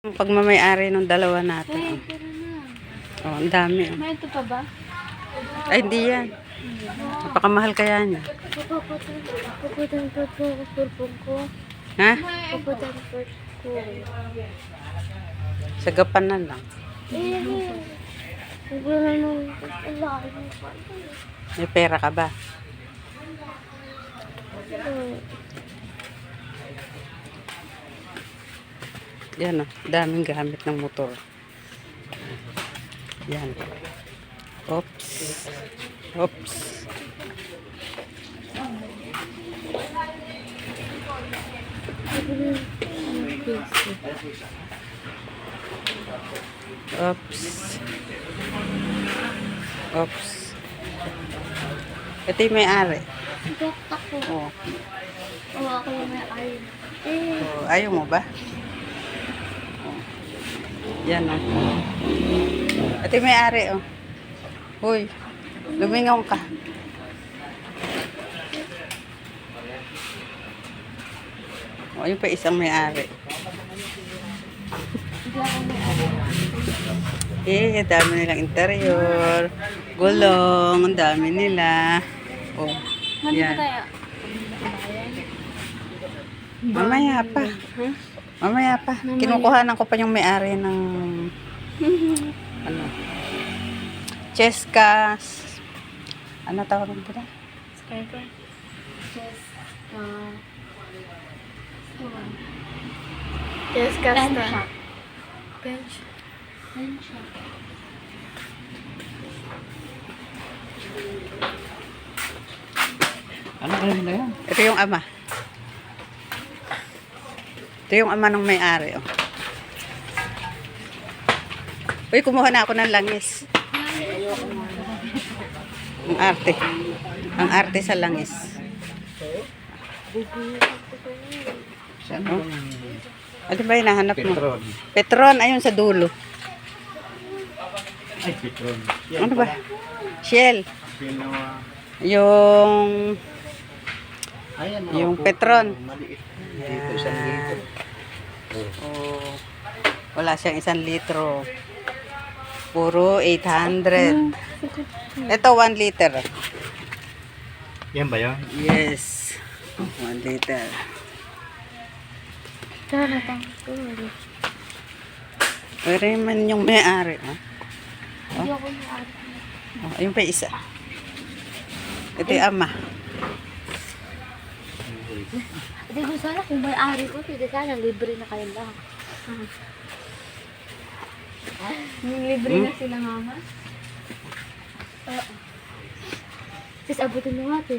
Ang pagmamayari ng dalawa Hey, natin. tara na. Oh, ang dami. Oh. May ito pa ba? Ay, hindi yan. Napakamahal kaya niya. Paputan pa po ako purpong ko. Ha? Paputan pa ko. Sa gapan na lang. Huwag na nung alahin mo pa. May pera ka ba? Yan o. Daming gamit ng motor. Yan. Oops. Oops. Oops. Oops. Ito yung may-ari. Doktak ko. Oh. Oo, ako yung may ayin. Oh, ayaw mo ba? Oh. Yan o. Ito yung may-ari o. Hoy. Lumingaw ka. O, yun pa isang may-ari. Hindi ako may ayin. Eh, ang dami nilang interior. Gulong, ang dami nila. Oh, Mali yan. ba tayo? Mamaya pa. Huh? Mamaya pa. Kinukuhanan ko pa yung may-ari ng ano. Cheska. Ano tawag mo ba? Skyper. Yes. Yes, kasta. Bench. Bench. Ano na yan? Ito yung ama. Ito yung ama ng may-ari. Oh. Uy, kumuha na ako ng langis. Ang arte. Ang arte sa langis. Saan Oh. ba? Ano ba yung nahanap mo? Petron. Petron, ayun sa dulo. Ay, Petron. Ano ba? Shell. Pinawa. Yung Ayan, Yung Petron. Maliit. Dito, 1 litro. oh, wala siyang 1 litro. Puro 800. Ito 1 liter. Yan ba yun? Yes. 1 liter. Tara, tang. Pero man yung may-ari. Oh. Hindi ako may ayin. Oh, ayun pa isa. Ito yung ama. Hindi ko sana kung may ari ko, hindi sana libre na kayo lang. Libre na sila mama? Oo. Sis, abutin mo nga ito.